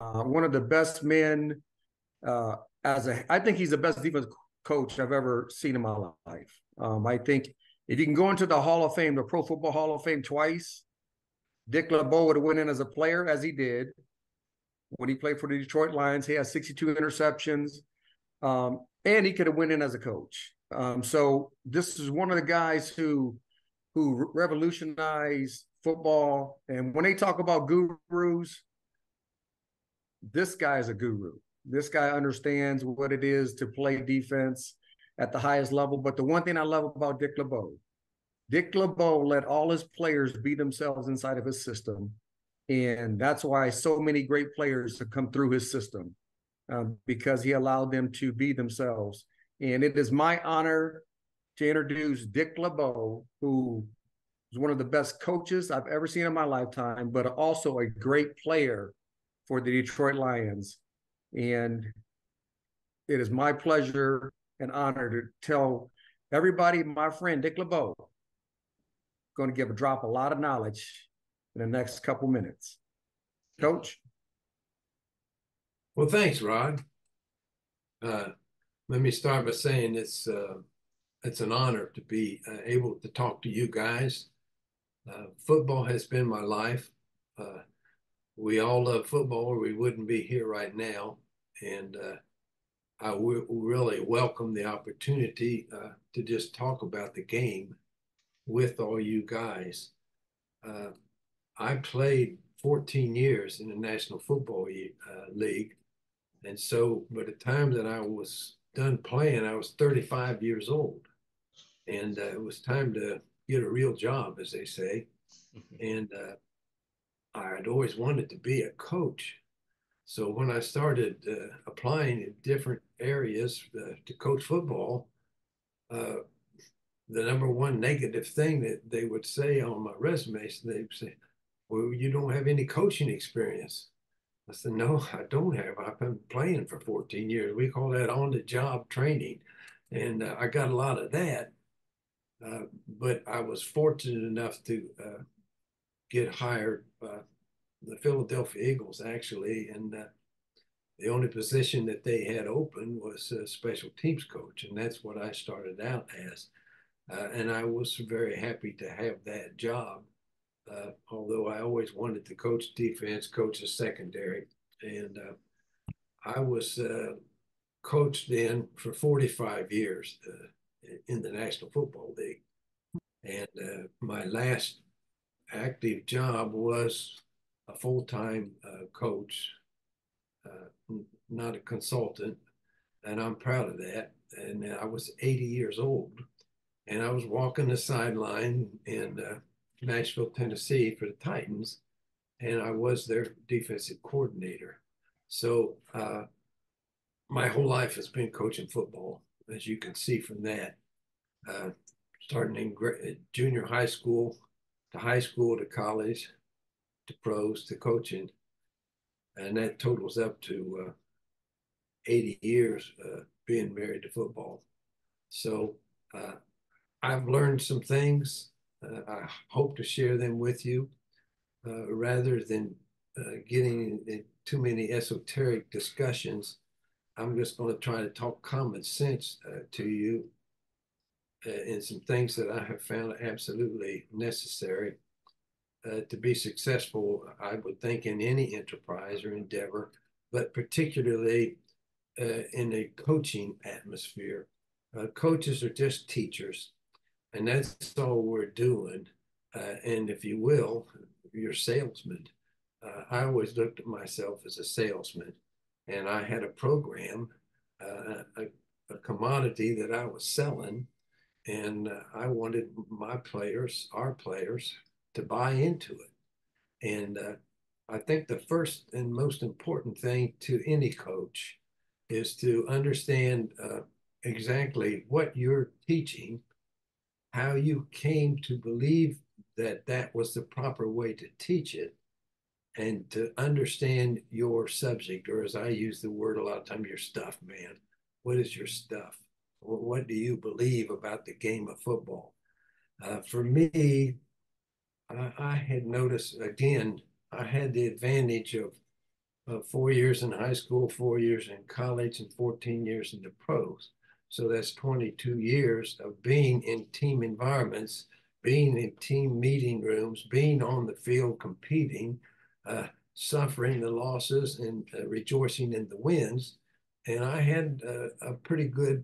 one of the best men. I think he's the best defense coach I've ever seen in my life. I think if you can go into the Hall of Fame, the Pro Football Hall of Fame twice, Dick LeBeau would have went in as a player, as he did when he played for the Detroit Lions. He has 62 interceptions, and he could have went in as a coach. So this is one of the guys who revolutionized football. And when they talk about gurus, this guy is a guru. This guy understands what it is to play defense at the highest level. But the one thing I love about Dick LeBeau let all his players be themselves inside of his system. And that's why so many great players have come through his system, because he allowed them to be themselves. And it is my honor to introduce Dick LeBeau, who is one of the best coaches I've ever seen in my lifetime, but also a great player for the Detroit Lions. And it is my pleasure and honor to tell everybody my friend Dick LeBeau going to drop a lot of knowledge in the next couple minutes. Coach? Well, thanks, Rod. Let me start by saying it's an honor to be able to talk to you guys. Football has been my life. We all love football, or we wouldn't be here right now. And I really welcome the opportunity to just talk about the game with all you guys. I played 14 years in the National Football League. And so by the time that I was done playing, I was 35 years old. And it was time to get a real job, as they say. And I'd always wanted to be a coach. So when I started applying in different areas to coach football, the number one negative thing that they would say on my resume, they would say, well, you don't have any coaching experience. I said, no, I don't have. I've been playing for 14 years. We call that on-the-job training. And I got a lot of that. But I was fortunate enough to get hired the Philadelphia Eagles, actually, and the only position that they had open was a special teams coach, and that's what I started out as. And I was very happy to have that job, although I always wanted to coach defense, coach the secondary. And I was coached then for 45 years in the National Football League. And my last active job was a full-time coach, not a consultant, and I'm proud of that. And I was 80 years old, and I was walking the sideline in Nashville, Tennessee for the Titans, and I was their defensive coordinator. So my whole life has been coaching football, as you can see from that, starting in junior high school to college, to pros, to coaching. And that totals up to 80 years being married to football. So I've learned some things. I hope to share them with you rather than getting in too many esoteric discussions. I'm just going to try to talk common sense to you and some things that I have found absolutely necessary to be successful, I would think, in any enterprise or endeavor, but particularly in a coaching atmosphere. Coaches are just teachers, and that's all we're doing. And if you will, you're salesmen. I always looked at myself as a salesman, and I had a program, a commodity that I was selling, and I wanted my players, our players, to buy into it. And I think the first and most important thing to any coach is to understand exactly what you're teaching, how you came to believe that that was the proper way to teach it, and to understand your subject, or as I use the word a lot of time, your stuff, man. What is your stuff? What do you believe about the game of football? For me, I had noticed, again, I had the advantage of 4 years in high school, 4 years in college, and 14 years in the pros. So that's 22 years of being in team environments, being in team meeting rooms, being on the field competing, suffering the losses and rejoicing in the wins. And I had a pretty good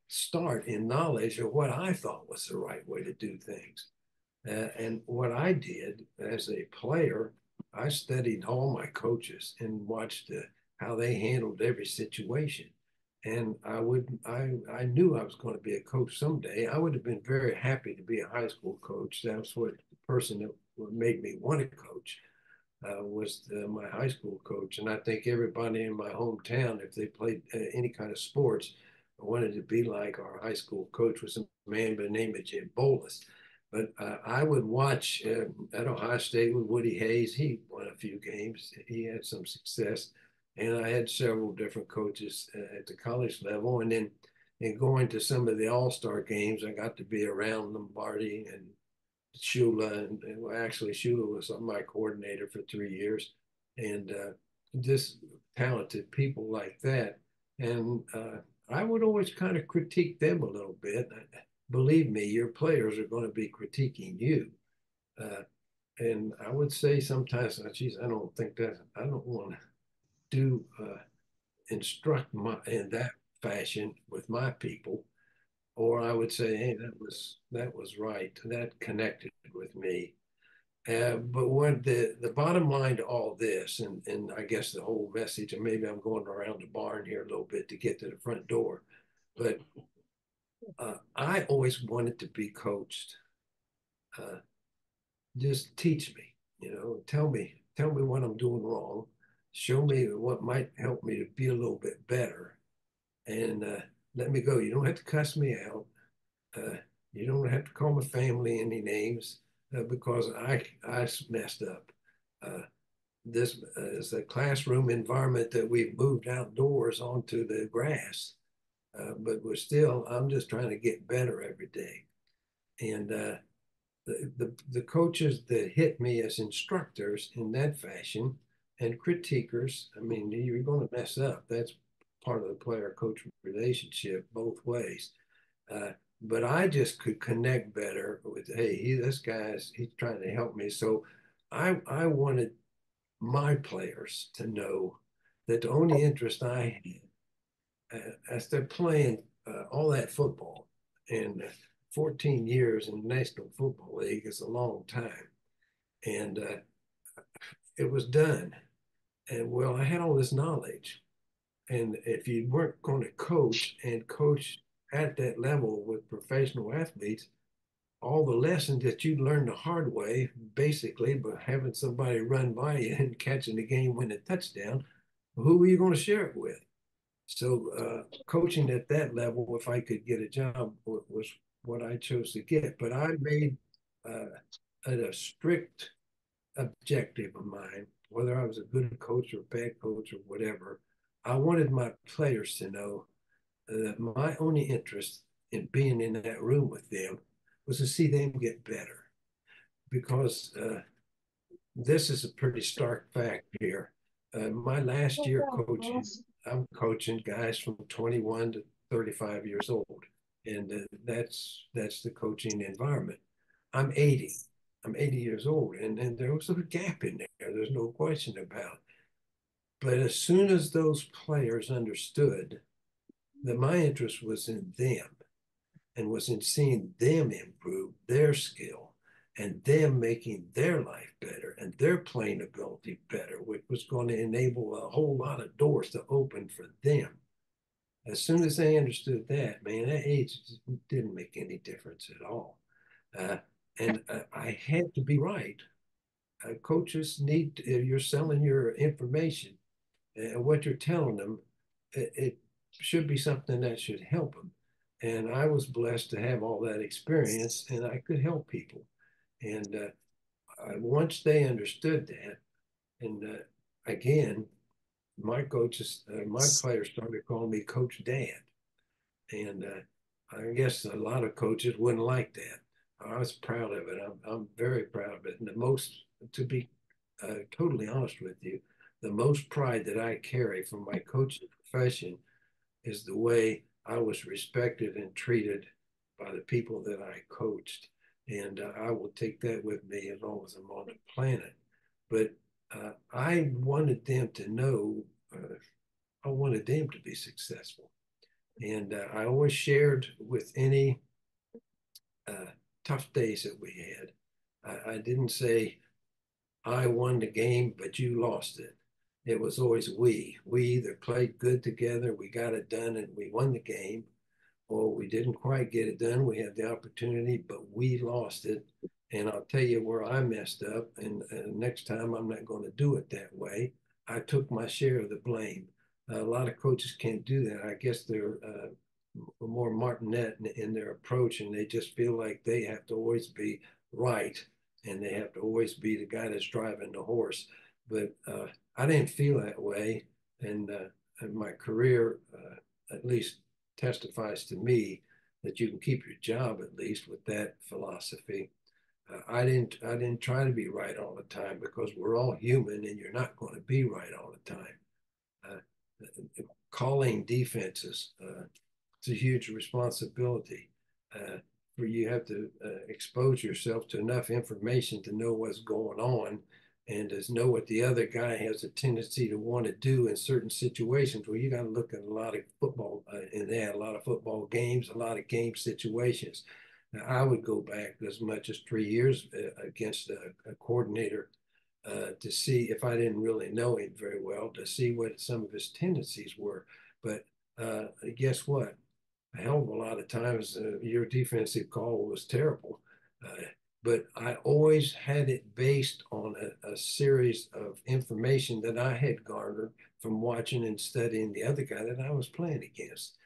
start in knowledge of what I thought was the right way to do things. And what I did as a player, I studied all my coaches and watched how they handled every situation. And I knew I was going to be a coach someday. I would have been very happy to be a high school coach. That's what the person that made me want to coach was my high school coach. And I think everybody in my hometown, if they played any kind of sports, wanted to be like our high school coach, was a man by the name of Jim Bolus. But I would watch at Ohio State with Woody Hayes. He won a few games. He had some success. And I had several different coaches at the college level. And then in going to some of the all-star games, I got to be around Lombardi and Shula. And actually, Shula was my coordinator for 3 years. And just talented people like that. And I would always kind of critique them a little bit. Believe me, your players are going to be critiquing you. And I would say sometimes, geez, I don't think that, I don't want to do instruct in that fashion with my people. Or I would say, hey, that was right. That connected with me. But what the bottom line to all this, and I guess the whole message, and maybe I'm going around the barn here a little bit to get to the front door, but I always wanted to be coached. Just teach me, tell me what I'm doing wrong, show me what might help me to be a little bit better, and let me go. You don't have to cuss me out. You don't have to call my family any names because I messed up. This is a classroom environment that we've moved outdoors onto the grass. But I'm just trying to get better every day. And the coaches that hit me as instructors in that fashion and critiquers, I mean, you're going to mess up. That's part of the player-coach relationship both ways. But I just could connect better with, hey, he's trying to help me. So I wanted my players to know that the only interest I had as they're playing all that football, and 14 years in the National Football League is a long time, and it was done. And well, I had all this knowledge, and if you weren't going to coach and coach at that level with professional athletes, all the lessons that you learned the hard way, basically by having somebody run by you and catching the game-winning touchdown, who were you going to share it with? So coaching at that level, if I could get a job, was what I chose to get. But I made a strict objective of mine, whether I was a good coach or bad coach or whatever. I wanted my players to know that my only interest in being in that room with them was to see them get better. Because this is a pretty stark fact here. My last year coaching, I'm coaching guys from 21 to 35 years old, and that's the coaching environment. I'm 80. I'm 80 years old, and there was a gap in there. There's no question about it. But as soon as those players understood that my interest was in them and was in seeing them improve their skill and them making their life better and their playing ability better, which was going to enable a whole lot of doors to open for them. As soon as they understood that, man, that age didn't make any difference at all. And I had to be right. Coaches need, if you're selling your information and what you're telling them, it should be something that should help them. And I was blessed to have all that experience, and I could help people. And once they understood that, and again, my coaches, my players started calling me Coach Dad. And I guess a lot of coaches wouldn't like that. I was proud of it. I'm very proud of it. And to be totally honest with you, the most pride that I carry from my coaching profession is the way I was respected and treated by the people that I coached. And I will take that with me as long as I'm on the planet. But I wanted them to know, I wanted them to be successful. And I always shared with any tough days that we had. I didn't say, I won the game, but you lost it. It was always we. We either played good together, we got it done, and we won the game, or we didn't quite get it done. We had the opportunity, but we lost it. And I'll tell you where I messed up. And next time, I'm not going to do it that way. I took my share of the blame. A lot of coaches can't do that. I guess they're more martinet in their approach, and they just feel like they have to always be right, and they have to always be the guy that's driving the horse. But I didn't feel that way, and my career at least testifies to me that you can keep your job at least with that philosophy. I didn't try to be right all the time, because we're all human, and you're not going to be right all the time. Calling defenses, it's a huge responsibility. Where you have to expose yourself to enough information to know what's going on, and to know what the other guy has a tendency to want to do in certain situations. Where you got to look at a lot of football in that, a lot of football games, a lot of game situations. Now, I would go back as much as 3 years against a coordinator to see, if I didn't really know him very well, to see what some of his tendencies were. But guess what? A hell of a lot of times your defensive call was terrible. But I always had it based on a series of information that I had garnered from watching and studying the other guy that I was playing against.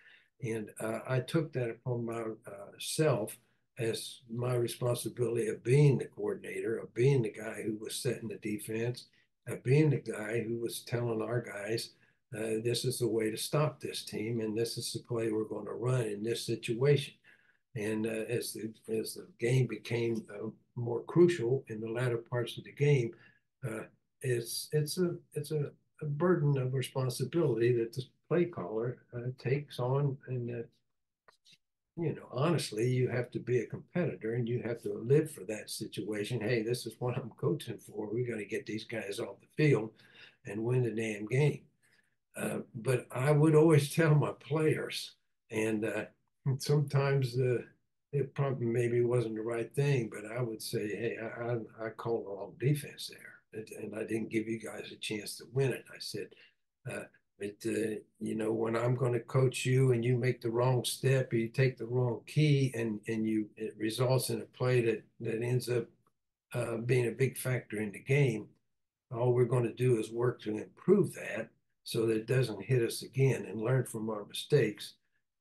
And I took that upon myself as my responsibility of being the coordinator, of being the guy who was setting the defense, of being the guy who was telling our guys, this is the way to stop this team, and this is the play we're going to run in this situation. And as the game became more crucial in the latter parts of the game, it's a burden of responsibility that the play caller takes on. And honestly, you have to be a competitor, and you have to live for that situation. Hey, this is what I'm coaching for. We got to get these guys off the field and win the damn game. But I would always tell my players, and sometimes it probably maybe wasn't the right thing, but I would say, hey, I called the wrong defense there, and I didn't give you guys a chance to win it. I said, when I'm going to coach you and you make the wrong step, or you take the wrong key, and it results in a play that ends up being a big factor in the game, all we're going to do is work to improve that so that it doesn't hit us again, and learn from our mistakes.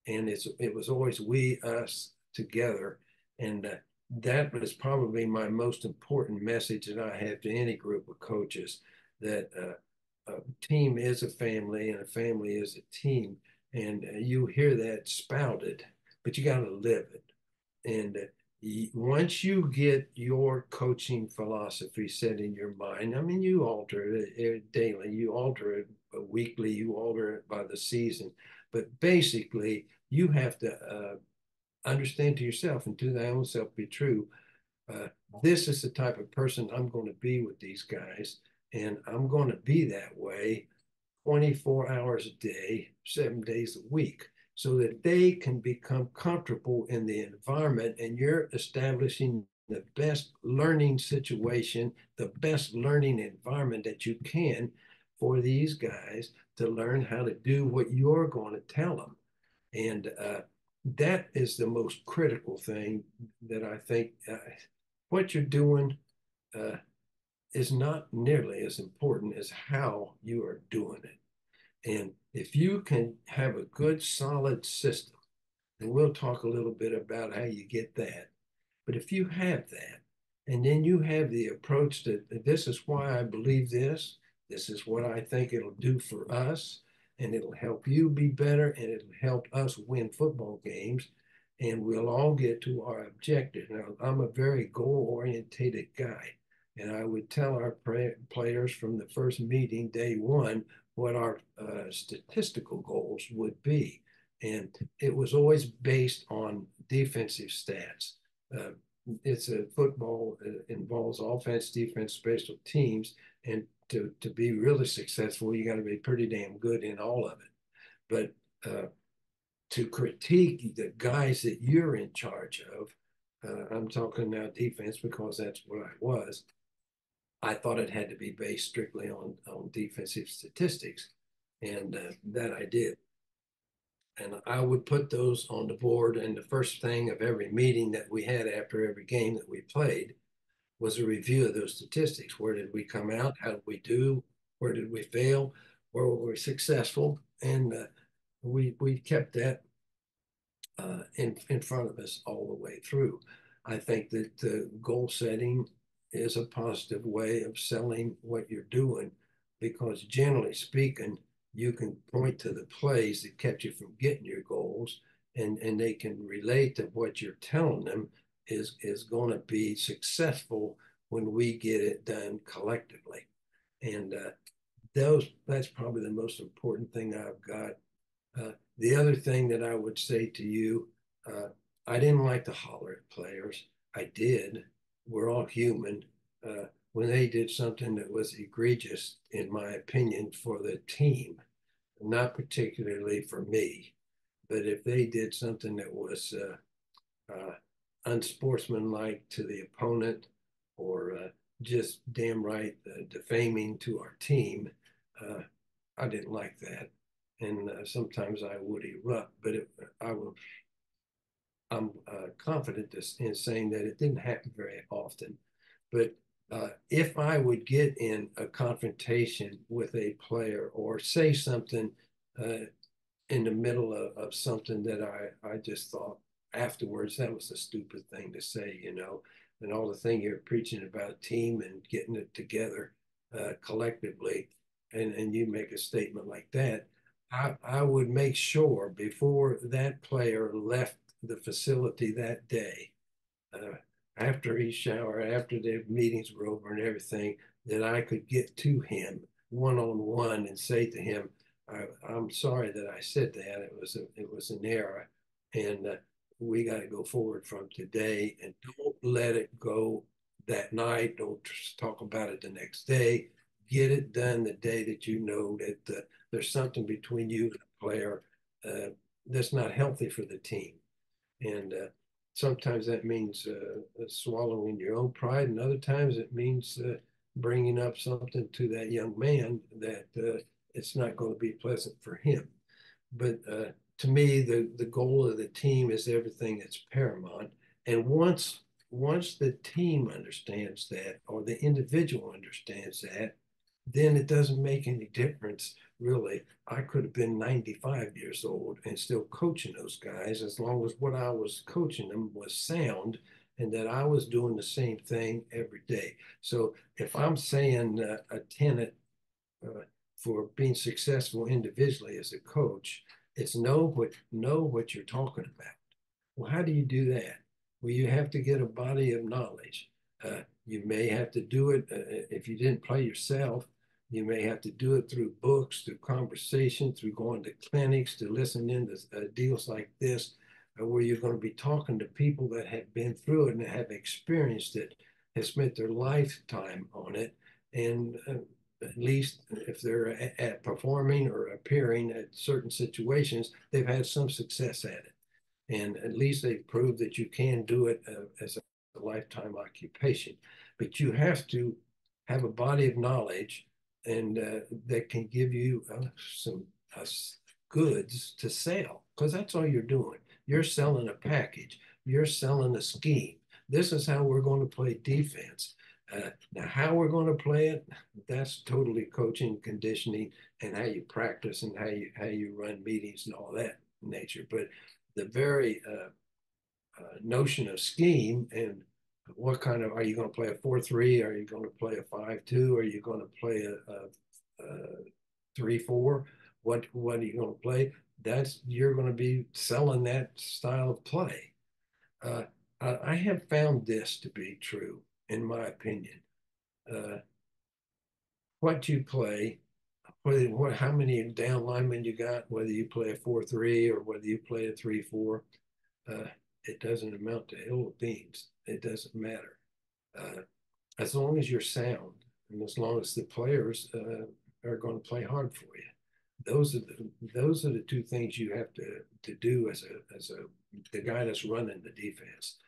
And it was always we, us, together. And that was probably my most important message that I have to any group of coaches, that a team is a family, and a family is a team. And you hear that spouted, but you got to live it. And once you get your coaching philosophy set in your mind, I mean, you alter it daily, you alter it weekly, you alter it by the season. But basically, you have to understand to yourself, and to thy own self be true, this is the type of person I'm going to be with these guys, and I'm going to be that way 24 hours a day, 7 days a week, so that they can become comfortable in the environment, and you're establishing the best learning situation, the best learning environment that you can for these guys to learn how to do what you're going to tell them. And that is the most critical thing that I think what you're doing is not nearly as important as how you are doing it. And if you can have a good, solid system, and we'll talk a little bit about how you get that, but if you have that, and then you have the approach that this is why I believe this is what I think it'll do for us, and it'll help you be better, and it'll help us win football games, and we'll all get to our objective. Now, I'm a very goal-oriented guy. And I would tell our players from the first meeting, day one, what our statistical goals would be. And it was always based on defensive stats. It's a football, involves offense, defense, special teams. And to be really successful, you got to be pretty damn good in all of it. But to critique the guys that you're in charge of, I'm talking now defense because that's what I was. I thought it had to be based strictly on defensive statistics, and that I did. And I would put those on the board. And the first thing of every meeting that we had after every game that we played was a review of those statistics. Where did we come out? How did we do? Where did we fail? Where were we successful? And we kept that in front of us all the way through. I think that the goal setting is a positive way of selling what you're doing, because generally speaking, you can point to the plays that kept you from getting your goals, and they can relate to what you're telling them is going to be successful when we get it done collectively. And that's probably the most important thing I've got. The other thing that I would say to you, I didn't like to holler at players. I did. We're all human. When they did something that was egregious, in my opinion, for the team, not particularly for me, but if they did something that was unsportsmanlike to the opponent, or just damn right defaming to our team, I didn't like that. And sometimes I would erupt, but I'm confident in saying that it didn't happen very often. But if I would get in a confrontation with a player or say something in the middle of something that I just thought afterwards that was a stupid thing to say, and all the thing you're preaching about team and getting it together collectively, and you make a statement like that, I would make sure before that player left the facility that day, after he showered, after the meetings were over and everything, that I could get to him one-on-one and say to him, I'm sorry that I said that. It was an error, and we got to go forward from today, and don't let it go that night. Don't talk about it the next day. Get it done the day that you know that there's something between you and the player that's not healthy for the team. And sometimes that means swallowing your own pride, and other times it means bringing up something to that young man that it's not going to be pleasant for him. But to me, the goal of the team is everything that's paramount. And once the team understands that, or the individual understands that, then it doesn't make any difference, really. I could have been 95 years old and still coaching those guys, as long as what I was coaching them was sound and that I was doing the same thing every day. So if I'm saying a tenet for being successful individually as a coach, it's know what you're talking about. Well, how do you do that? Well, you have to get a body of knowledge. You may have to do it if you didn't play yourself. You may have to do it through books, through conversation, through going to clinics, to listening to deals like this, where you're going to be talking to people that have been through it and have experienced it, have spent their lifetime on it, and at least if they're at performing or appearing at certain situations, they've had some success at it. And at least they've proved that you can do it as a lifetime occupation. But you have to have a body of knowledge, and that can give you some goods to sell, because that's all you're doing. You're selling a package. You're selling a scheme. This is how we're going to play defense. Now, how we're going to play it, that's totally coaching, conditioning, and how you practice and how you run meetings and all that nature. But the very notion of scheme and what kind of, are you going to play a 4-3? Are you going to play a 5-2? Are you going to play a 3-4? What are you going to play? You're going to be selling that style of play. I have found this to be true, in my opinion. 'Cause uh, what you play, how many down linemen you got, whether you play a 4-3 or whether you play a 3-4, it doesn't amount to hill of beans. It doesn't matter. As long as you're sound and as long as the players are going to play hard for you. Those are the two things you have to do as the guy that's running the defense.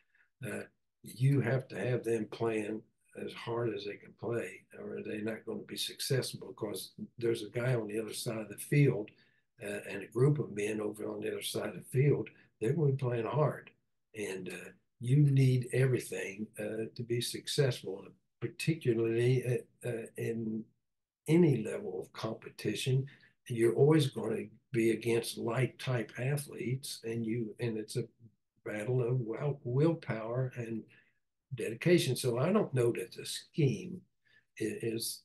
You have to have them playing as hard as they can play, or they're not going to be successful, because there's a guy on the other side of the field and a group of men over on the other side of the field. They're going to be playing hard, and you need everything to be successful, particularly in any level of competition. You're always going to be against like type athletes, and it's a battle of willpower and dedication. So I don't know that the scheme is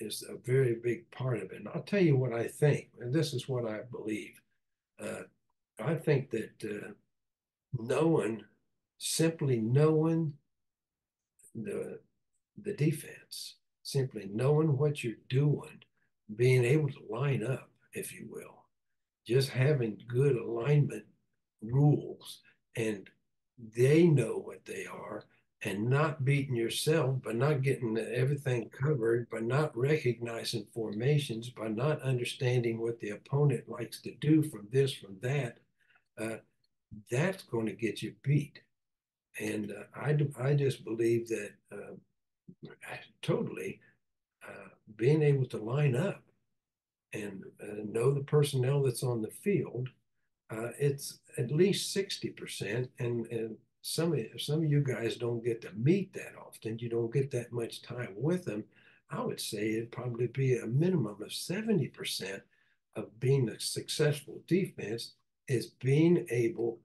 a very big part of it. And I'll tell you what I think, and this is what I believe. I think that simply knowing the defense, simply knowing what you're doing, being able to line up, if you will, just having good alignment rules, and they know what they are, and not beating yourself, by not getting everything covered, by not recognizing formations, by not understanding what the opponent likes to do from this, from that, that's going to get you beat. And I just believe that totally being able to line up and know the personnel that's on the field, it's at least 60%. And some of you guys don't get to meet that often. You don't get that much time with them. I would say it'd probably be a minimum of 70% of being a successful defense is being able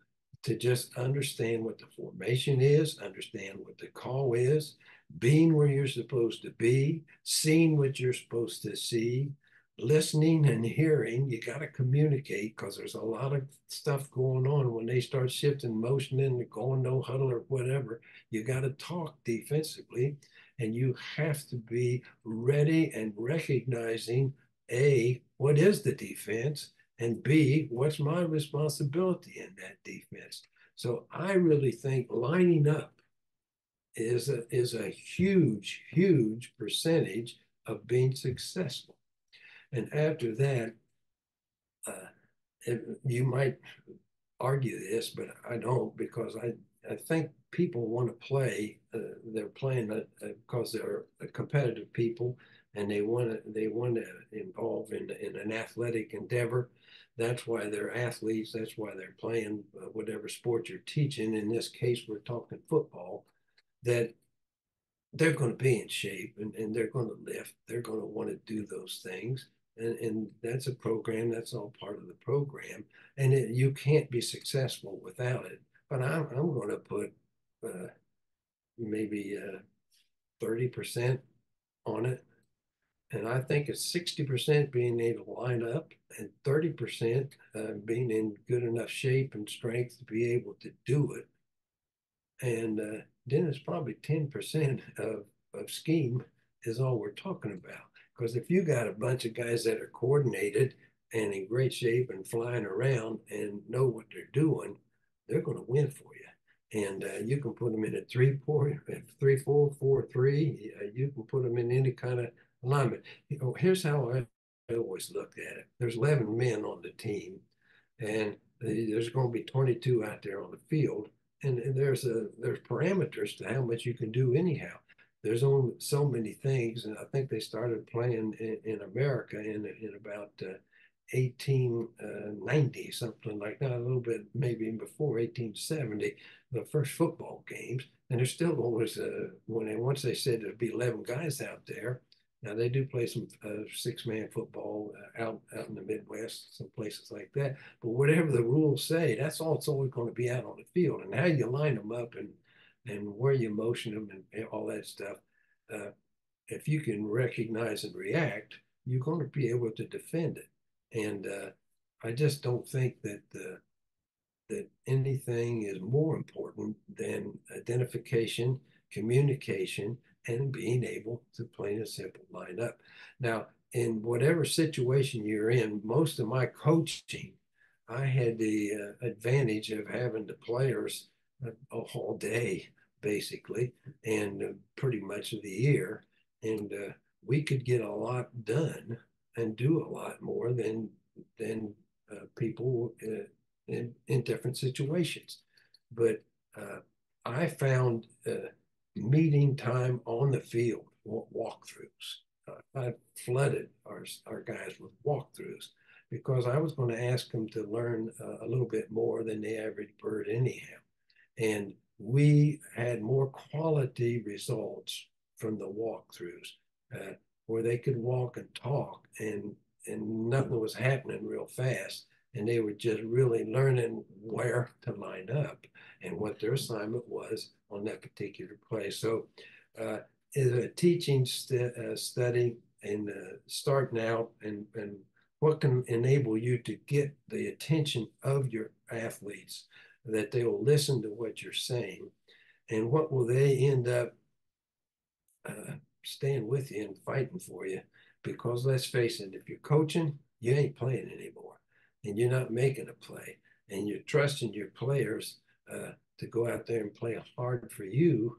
to just understand what the formation is, understand what the call is, being where you're supposed to be, seeing what you're supposed to see, listening and hearing. You got to communicate, because there's a lot of stuff going on when they start shifting, motioning, going no huddle or whatever. You got to talk defensively, and you have to be ready and recognizing A, what is the defense, and B, what's my responsibility in that defense. So I really think lining up is a huge percentage of being successful. And after that, you might argue this, but I don't, because I think people want to play. They're playing because they're competitive people, and they want to involve in an athletic endeavor. That's why they're athletes. That's why they're playing whatever sport you're teaching. In this case, we're talking football. That they're going to be in shape, and they're going to lift. They're going to want to do those things. And that's a program. That's all part of the program. And you can't be successful without it. But I'm going to put maybe 30% on it. And I think it's 60% being able to line up, and 30% being in good enough shape and strength to be able to do it. And then it's probably 10% of scheme is all we're talking about. Because if you got a bunch of guys that are coordinated and in great shape and flying around and know what they're doing, they're going to win for you. And you can put them in a 3-4, 3-4, 4-3. You can put them in any kind of alignment. Here's how I always looked at it. There's 11 men on the team, and there's going to be 22 out there on the field. And there's parameters to how much you can do anyhow. There's only so many things, and I think they started playing in America in about 1890, something like that, a little bit maybe before 1870, the first football games. And there's still always once they said there'd be 11 guys out there. Now they do play some 6-man football out in the Midwest, some places like that. But whatever the rules say, that's all it's always going to be out on the field. And how you line them up and where you motion them and all that stuff. If you can recognize and react, you're going to be able to defend it. And I just don't think that that anything is more important than identification, communication, and being able to plain and simple line up. Now, in whatever situation you're in, most of my coaching, I had the advantage of having the players all day, basically, and pretty much of the year. And we could get a lot done and do a lot more than people in different situations. But I found meeting time on the field, walkthroughs. I flooded our guys with walkthroughs because I was going to ask them to learn a little bit more than the average bird anyhow. And we had more quality results from the walkthroughs where they could walk and talk and nothing was happening real fast. And they were just really learning where to line up and what their assignment was on that particular play. So is a teaching study and starting out and what can enable you to get the attention of your athletes, that they will listen to what you're saying, and what will they end up staying with you and fighting for you. Because let's face it, if you're coaching, you ain't playing anymore and you're not making a play and you're trusting your players to go out there and play hard for you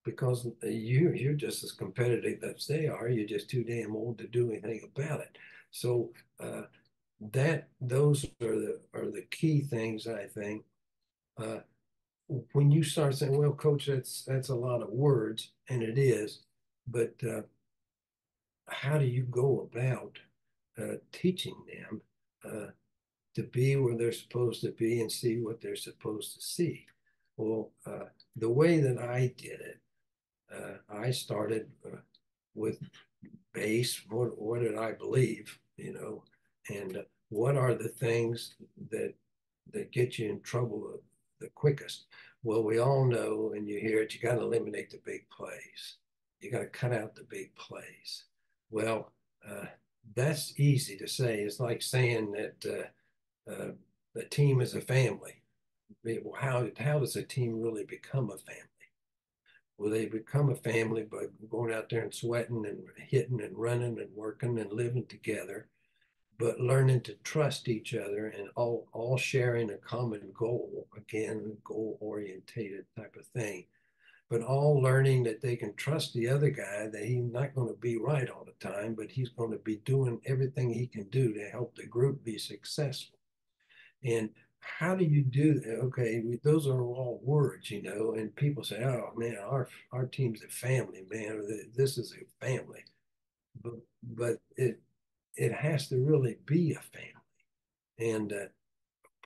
because you're just as competitive as they are. You're just too damn old to do anything about it. So those are the key things, I think. When you start saying, well, coach, that's a lot of words, and it is, but how do you go about teaching them to be where they're supposed to be and see what they're supposed to see? Well, the way that I did it, I started with base. What did I believe? And what are the things that get you in trouble the quickest? Well, we all know, and you hear it, you got to eliminate the big plays. You got to cut out the big plays. Well, that's easy to say. It's like saying that the team is a family. Well, how does a team really become a family? Well, they become a family by going out there and sweating and hitting and running and working and living together, but learning to trust each other and all sharing a common goal, again, goal-orientated type of thing, but all learning that they can trust the other guy, that he's not going to be right all the time, but he's going to be doing everything he can do to help the group be successful. And how do you do that? Okay, those are all words, and people say, oh man, our team's a family, man, or this is a family. But it has to really be a family. And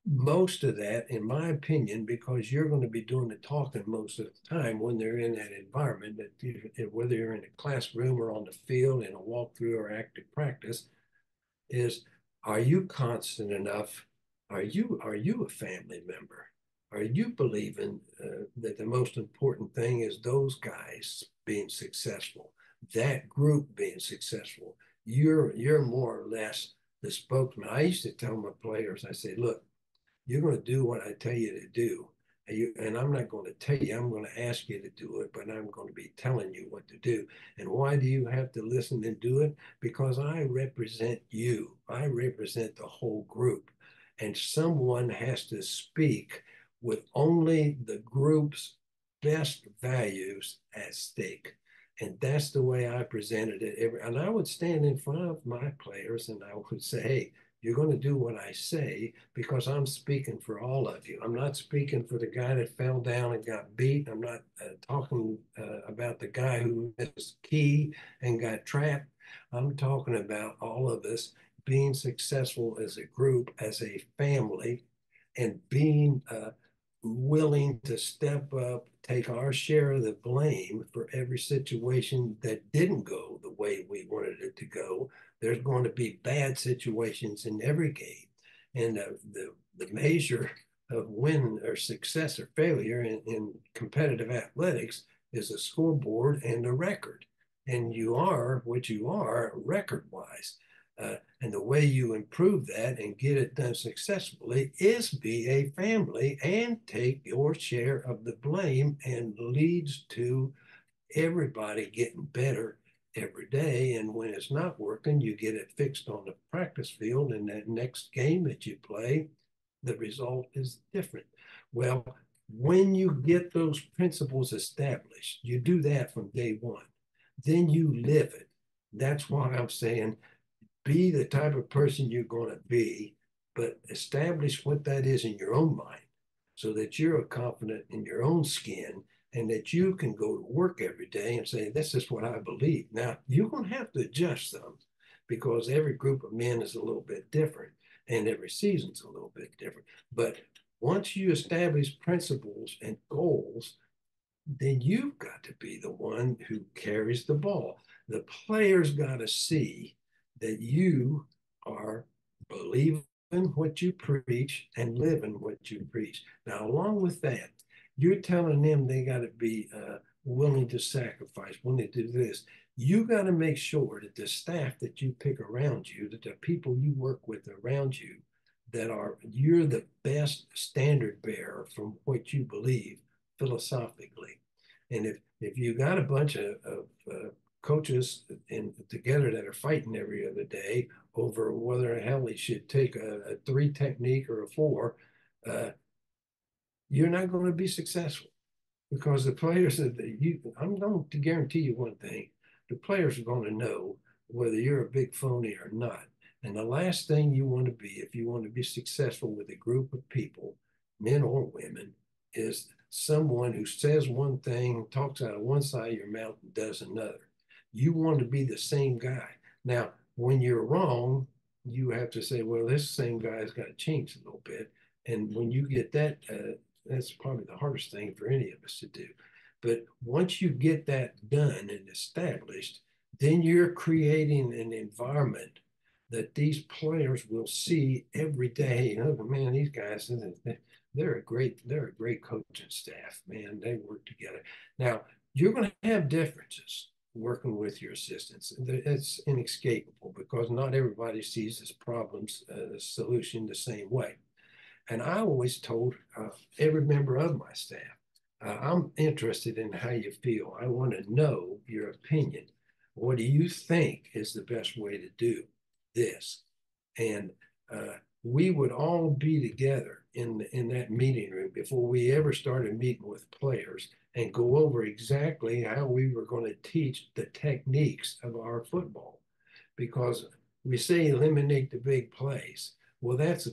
most of that, in my opinion, because you're going to be doing the talking most of the time when they're in that environment, that whether you're in a classroom or on the field in a walkthrough or active practice, is are you constant enough? Are you a family member? Are you believing that the most important thing is those guys being successful, that group being successful? You're more or less the spokesman. I used to tell my players, I say, look, you're going to do what I tell you to do. And I'm not going to tell you, I'm going to ask you to do it, but I'm going to be telling you what to do. And why do you have to listen and do it? Because I represent you. I represent the whole group. And someone has to speak with only the group's best values at stake. And that's the way I presented it. And I would stand in front of my players and I would say, hey, you're going to do what I say because I'm speaking for all of you. I'm not speaking for the guy that fell down and got beat. I'm not talking about the guy who missed key and got trapped. I'm talking about all of us being successful as a group, as a family, and being willing to step up, take our share of the blame for every situation that didn't go the way we wanted it to go. There's going to be bad situations in every game. And the measure of win or success or failure in competitive athletics is a scoreboard and a record. And you are what you are record-wise. And the way you improve that and get it done successfully is be a family and take your share of the blame, and leads to everybody getting better every day. And when it's not working, you get it fixed on the practice field. And that next game that you play, the result is different. Well, when you get those principles established, you do that from day one, then you live it. That's why I'm saying be the type of person you're going to be, but establish what that is in your own mind so that you're confident in your own skin and that you can go to work every day and say, this is what I believe. Now, you're going to have to adjust them because every group of men is a little bit different and every season's a little bit different. But once you establish principles and goals, then you've got to be the one who carries the ball. The players got to see that you are believing what you preach and living what you preach. Now, along with that, you're telling them they got to be willing to sacrifice, willing to do this. You got to make sure that the staff that you pick around you, that the people you work with around you, you're the best standard bearer from what you believe philosophically. And if you got a bunch of coaches together that are fighting every other day over whether the hell they should take a 3 technique or a 4, you're not going to be successful because the players I'm going to guarantee you one thing: the players are going to know whether you're a big phony or not. And the last thing you want to be, if you want to be successful with a group of people, men or women, is someone who says one thing, talks out of one side of your mouth, and does another. You want to be the same guy. Now, when you're wrong, you have to say, well, this same guy's got to change a little bit. And when you get that, that's probably the hardest thing for any of us to do. But once you get that done and established, then you're creating an environment that these players will see every day. You know, man, these guys, they're a great coaching staff, man. They work together. Now, you're going to have differences working with your assistants. It's inescapable because not everybody sees this problem's solution the same way. And I always told every member of my staff, I'm interested in how you feel. I want to know your opinion. What do you think is the best way to do this? And we would all be together in that meeting room before we ever started meeting with players and go over exactly how we were going to teach the techniques of our football. Because we say eliminate the big plays. Well, that's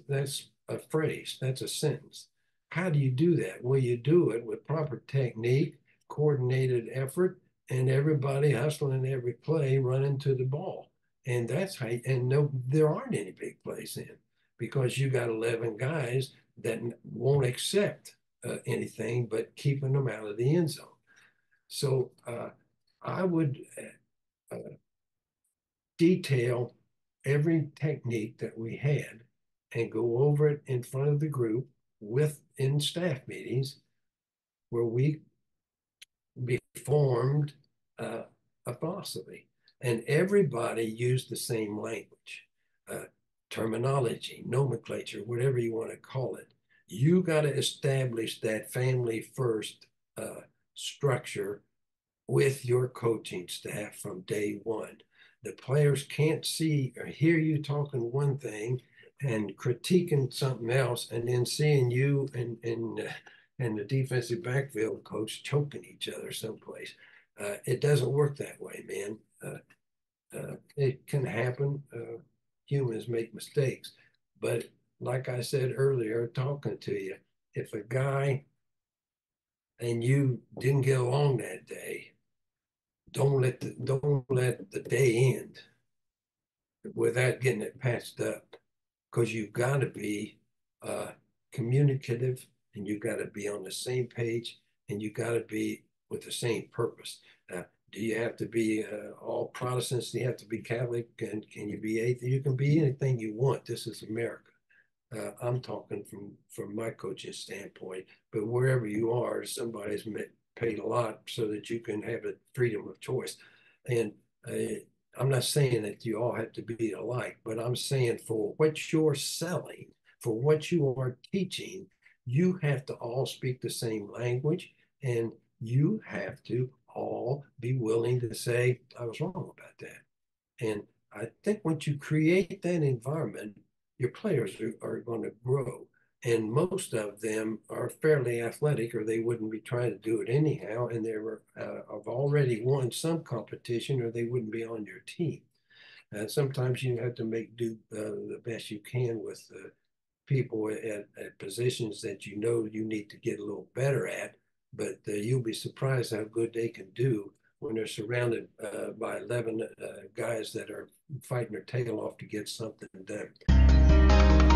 a phrase, that's a sentence. How do you do that? Well, you do it with proper technique, coordinated effort, and everybody hustling every play, running to the ball. And that's how, and no, there aren't any big plays in because you got 11 guys that won't accept anything but keeping them out of the end zone. So I would detail every technique that we had and go over it in front of the group in staff meetings where we formed a philosophy. And everybody used the same language, terminology, nomenclature, whatever you want to call it. You got to establish that family first structure with your coaching staff from day one. The players can't see or hear you talking one thing and critiquing something else and then seeing you and the defensive backfield coach choking each other someplace. It doesn't work that way, man. It can happen. Humans make mistakes. But like I said earlier, talking to you, if a guy and you didn't get along that day, don't let the day end without getting it patched up, because you've got to be communicative and you've got to be on the same page and you've got to be with the same purpose. Do you have to be all Protestants? Do you have to be Catholic? Can you be atheist? You can be anything you want. This is America. I'm talking from my coaching standpoint, but wherever you are, somebody's paid a lot so that you can have a freedom of choice. And I'm not saying that you all have to be alike, but I'm saying for what you're selling, for what you are teaching, you have to all speak the same language and you have to all be willing to say, I was wrong about that. And I think once you create that environment, your players are going to grow. And most of them are fairly athletic, or they wouldn't be trying to do it anyhow. And they were have already won some competition, or they wouldn't be on your team. Sometimes you have to make do the best you can with people at positions that you know you need to get a little better at. But you'll be surprised how good they can do when they're surrounded by 11 guys that are fighting their tail off to get something done.